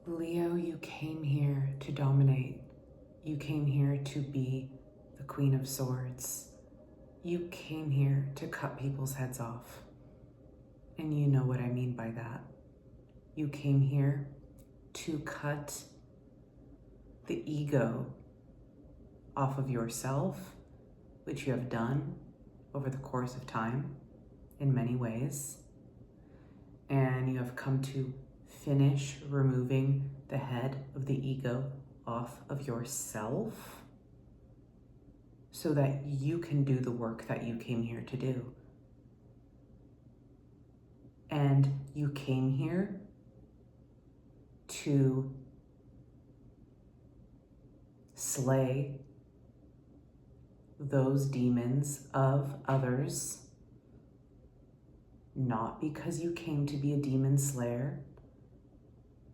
Leo, you came here to dominate. You came here to be the Queen of Swords. You came here to cut people's heads off. And you know what I mean by that. You came here to cut the ego off of yourself, which you have done over the course of time in many ways. And you have come to finish removing the head of the ego off of yourself so that you can do the work that you came here to do. And you came here to slay those demons of others, not because you came to be a demon slayer,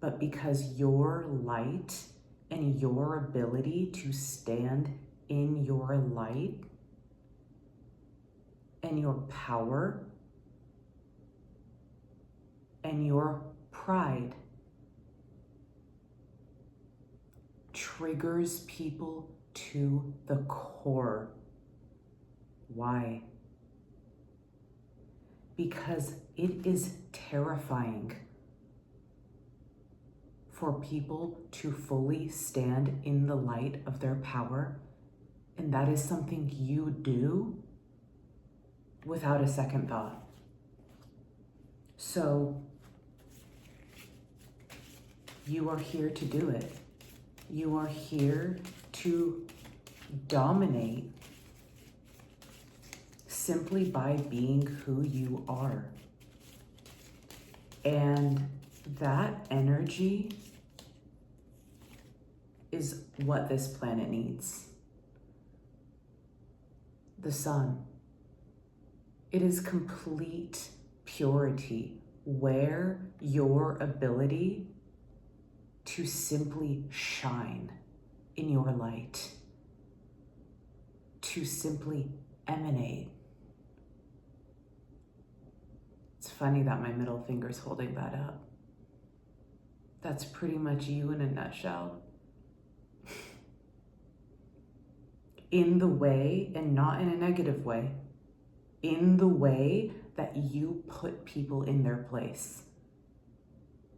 but because your light and your ability to stand in your light and your power and your pride triggers people to the core. Why? Because it is terrifying for people to fully stand in the light of their power, and that is something you do without a second thought. So you are here to do it. You are here to dominate simply by being who you are. And that energy is what this planet needs. The sun. It is complete purity where your ability to simply shine in your light, to simply emanate. It's funny that my middle finger's holding that up. That's pretty much you in a nutshell. In the way, and not in a negative way, in the way that you put people in their place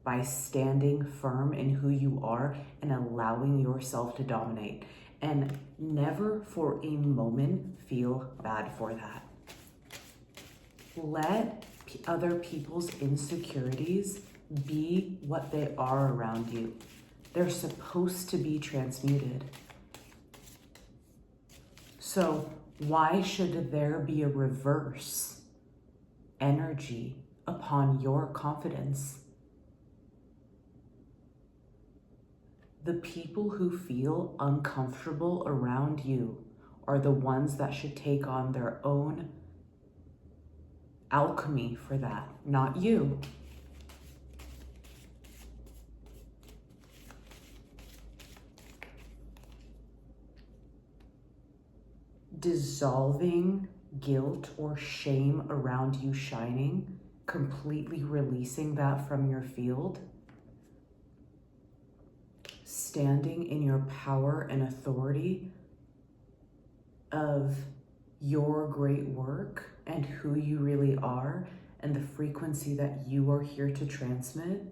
by standing firm in who you are and allowing yourself to dominate. And never for a moment feel bad for that. Let other people's insecurities be what they are around you. They're supposed to be transmuted. So why should there be a reverse energy upon your confidence? The people who feel uncomfortable around you are the ones that should take on their own alchemy for that, not you. Dissolving guilt or shame around you shining, completely releasing that from your field, standing in your power and authority of your great work and who you really are and the frequency that you are here to transmit.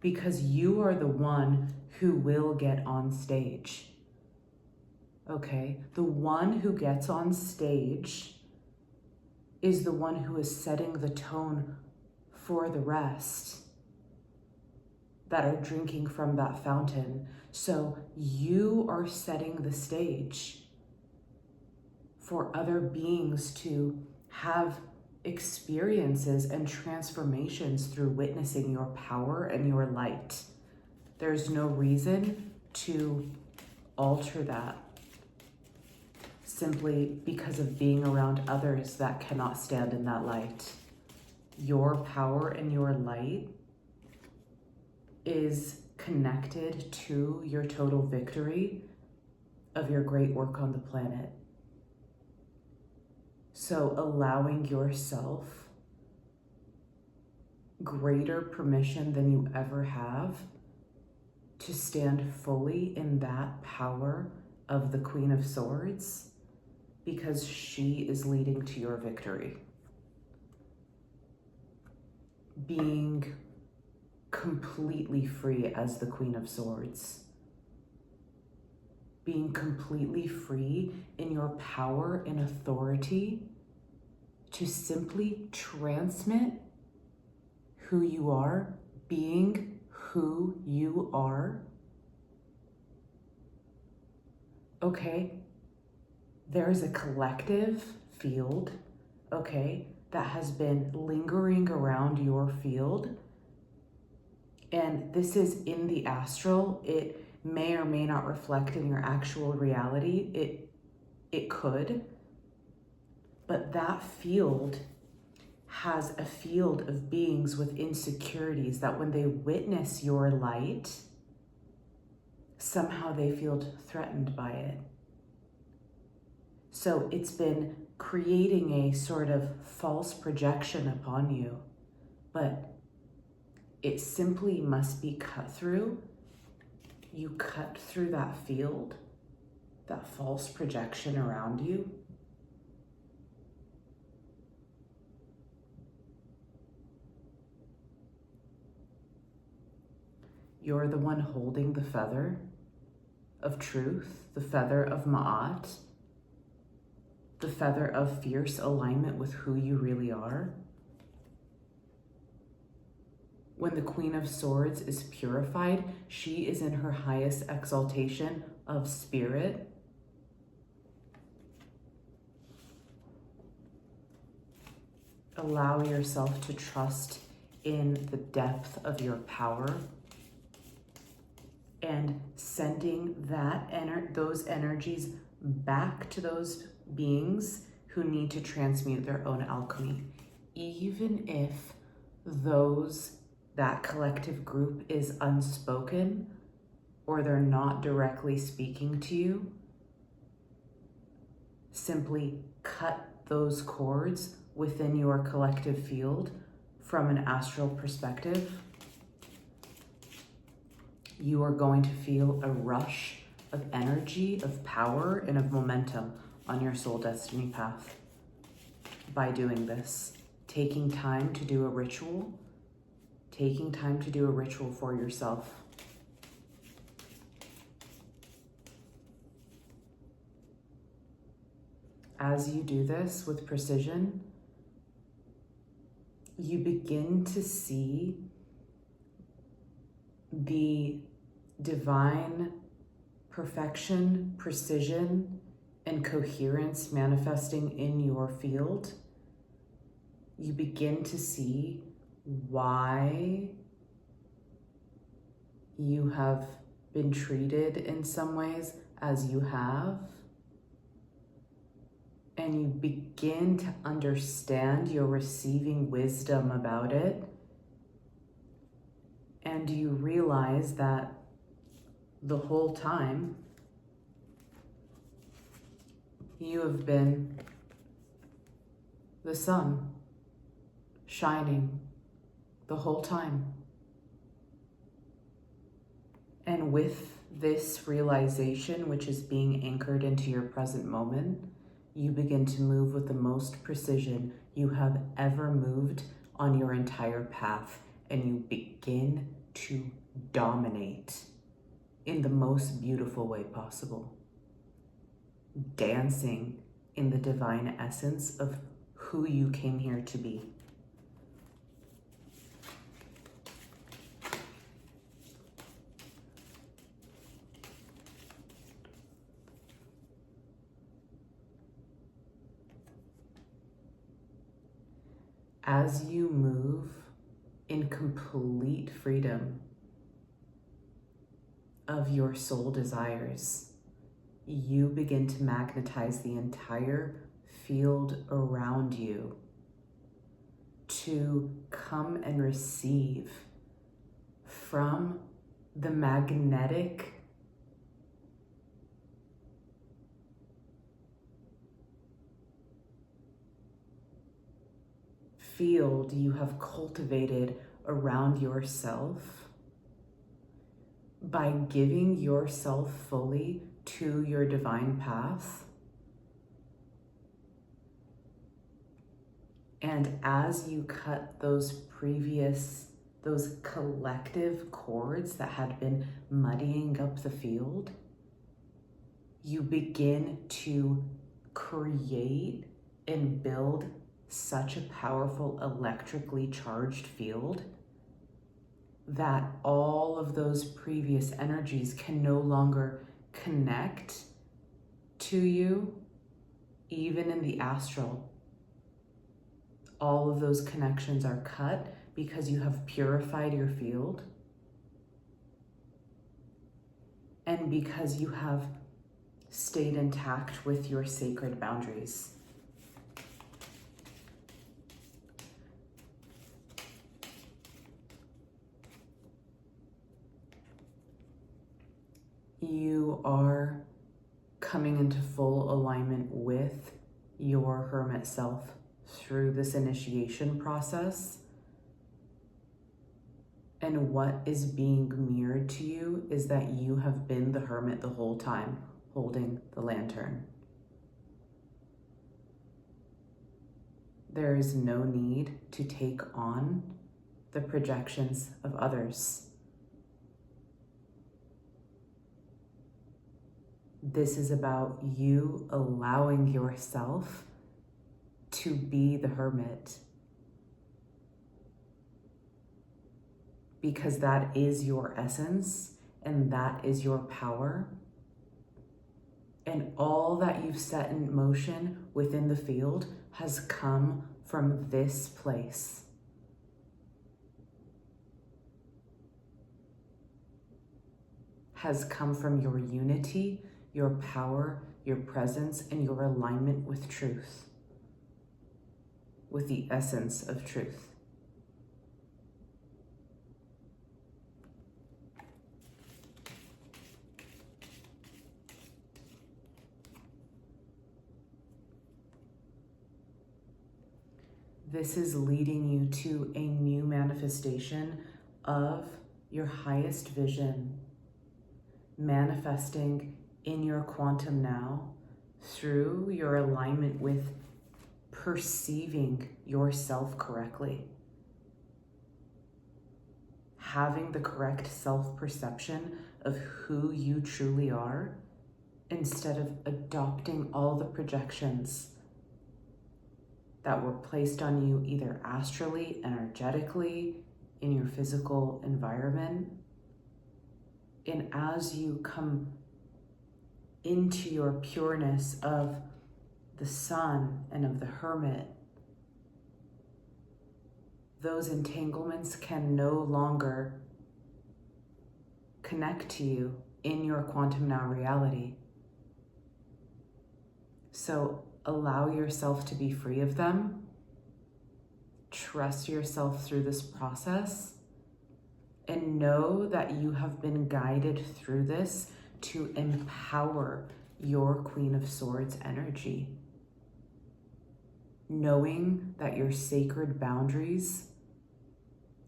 Because you are the one who will get on stage. Okay, the one who gets on stage is the one who is setting the tone for the rest that are drinking from that fountain. So you are setting the stage for other beings to have experiences and transformations through witnessing your power and your light. There's no reason to alter that simply because of being around others that cannot stand in that light. Your power and your light is connected to your total victory of your great work on the planet. So allowing yourself greater permission than you ever have to stand fully in that power of the Queen of Swords, because she is leading to your victory. Being completely free as the Queen of Swords. Being completely free in your power and authority to simply transmit who you are, being who you are. Okay, there is a collective field, okay, that has been lingering around your field. And this is in the astral. It may or may not reflect in your actual reality. It could. But that field has a field of beings with insecurities that when they witness your light, somehow they feel threatened by it. So it's been creating a sort of false projection upon you, but it simply must be cut through. You cut through that field, that false projection around you. You're the one holding the feather of truth, the feather of Ma'at, the feather of fierce alignment with who you really are. When the Queen of Swords is purified, she is in her highest exaltation of spirit. Allow yourself to trust in the depth of your power and sending those energies back to those beings who need to transmute their own alchemy. Even if that collective group is unspoken or they're not directly speaking to you, simply cut those cords within your collective field from an astral perspective. You are going to feel a rush of energy, of power, and of momentum on your soul destiny path by doing this. Taking time to do a ritual, taking time to do a ritual for yourself. As you do this with precision, you begin to see the divine perfection, precision, and coherence manifesting in your field. You begin to see why you have been treated in some ways as you have. And you begin to understand, you're receiving wisdom about it. And you realize that the whole time you have been the sun shining the whole time. And with this realization, which is being anchored into your present moment, you begin to move with the most precision you have ever moved on your entire path, and you begin to dominate in the most beautiful way possible, dancing in the divine essence of who you came here to be. As you move in complete freedom of your soul desires, you begin to magnetize the entire field around you to come and receive from the magnetic field you have cultivated around yourself by giving yourself fully to your divine path. And as you cut those collective cords that had been muddying up the field, you begin to create and build such a powerful electrically charged field that all of those previous energies can no longer connect to you, even in the astral. All of those connections are cut because you have purified your field and because you have stayed intact with your sacred boundaries. You are coming into full alignment with your hermit self through this initiation process. And what is being mirrored to you is that you have been the hermit the whole time, holding the lantern. There is no need to take on the projections of others. This is about you allowing yourself to be the hermit, because that is your essence and that is your power. And all that you've set in motion within the field has come from this place. Has come from your unity, your power, your presence, and your alignment with truth, with the essence of truth. This is leading you to a new manifestation of your highest vision, manifesting in your quantum now through your alignment with perceiving yourself correctly, having the correct self-perception of who you truly are, instead of adopting all the projections that were placed on you either astrally, energetically, in your physical environment. And as you come into your pureness of the sun and of the hermit, those entanglements can no longer connect to you in your quantum now reality. So allow yourself to be free of them. Trust yourself through this process and know that you have been guided through this to empower your Queen of Swords energy. Knowing that your sacred boundaries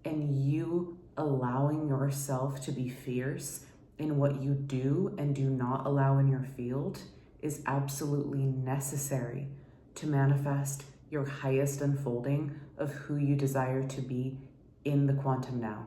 and you allowing yourself to be fierce in what you do and do not allow in your field is absolutely necessary to manifest your highest unfolding of who you desire to be in the quantum now.